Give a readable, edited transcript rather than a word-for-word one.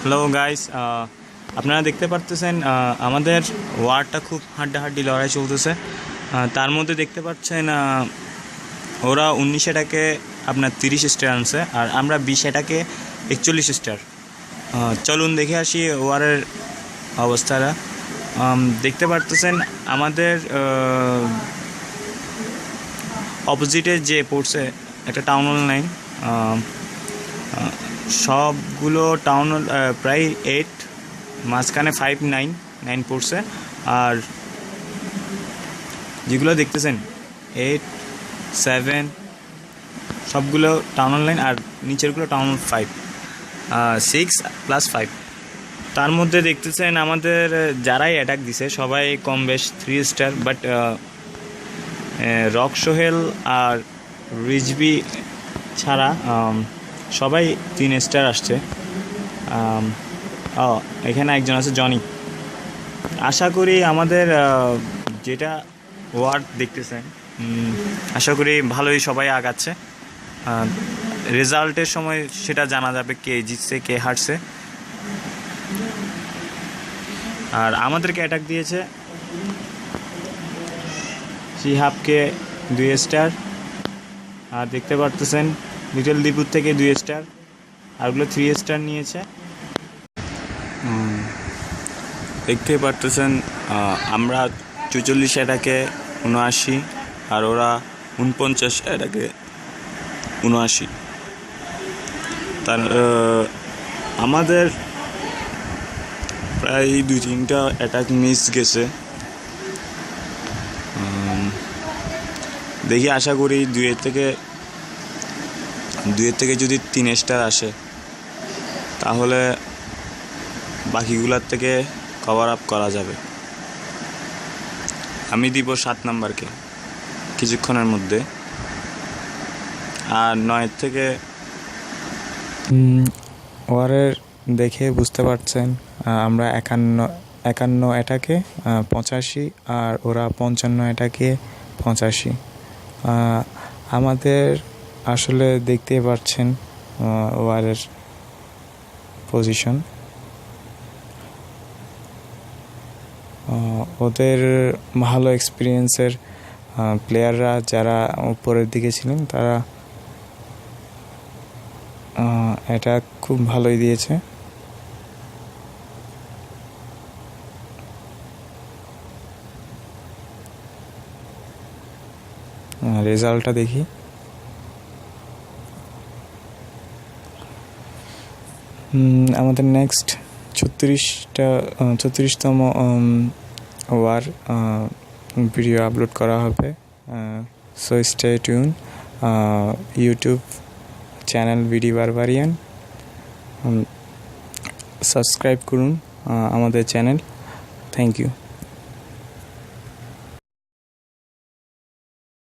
Hello guys, আপনারা দেখতে পারতেছেন আমাদের ওয়ারটা খুব হাড্ডাহাড্ডি লড়াই চলতেছে। তার মধ্যে দেখতে পাচ্ছেন ওরা 19 এটাকে আপনার 30 স্টার আনছে, আর আমরা 20 এটাকে 41 স্টার। চলুন দেখে আসি ওয়ারের অবস্থাটা। দেখতে পারতেছেন আমাদের অপোজিটে যে পড়ছে একটা টাউন হল 9, সবগুলো টাউন হল প্রায় 8, মাঝখানে 5, 9 পড়ছে। আর যেগুলো দেখতেছেন 8, 7 সবগুলো টাউন হল 9, আর নিচেরগুলো টাউন হল 5, 6 + 5। তার মধ্যে দেখতেছেন আমাদের যারাই অ্যাটাক দিছে সবাই কম বেশ 3 স্টার, বাট রক সোহেল আর রিজবি ছাড়া সবাই 3 স্টার আসছে। এখানে একজন আছে জনি। আশা করি আমাদের যেটা ওয়ার্ড দেখতেছেন, আশা করি ভালোই সবাই আগাচ্ছে। রেজাল্টের সময় সেটা জানা যাবে কে জিতছে কে হারছে। আর আমাদেরকে অ্যাটাক দিয়েছে শিহাবকে 2 স্টার, আর দেখতে পারতেছেন লিটল দীপুর থেকে 2 স্টার, আরগুলো 3 স্টার নিয়েছে। দেখতে পারতেছেন আমরা 44 এটাকে 79, আর ওরা 49 এটাকে 79। তার আমাদের প্রায় 2-3টা অ্যাটাক মিস গেছে। দেখি আশা করি 2 থেকে যদি 3 স্টার আসে তাহলে বাকিগুলোর থেকে কভার আপ করা যাবে। আমি দিব 7 নাম্বারকে কিছুক্ষণের মধ্যে, আর 9 থেকে ওয়ারের দেখে বুঝতে পারছেন আমরা 51 এটাকে 85, আর ওরা 55 এটাকে 85। আমাদের আসলে দেখতেই পাচ্ছেন ওয়ারের পজিশন। ওদের ভালো এক্সপিরিয়েন্সের প্লেয়াররা যারা উপরের দিকে ছিলেন তারা এটা খুব ভালোই দিয়েছে। রেজাল্টটা দেখি। আমাদের নেক্সট 36তম ওয়ার ভিডিও আপলোড করা হবে। So stay tune. YouTube channel BD barbarian, subscribe করুন আমাদের চ্যানেল। Thank you.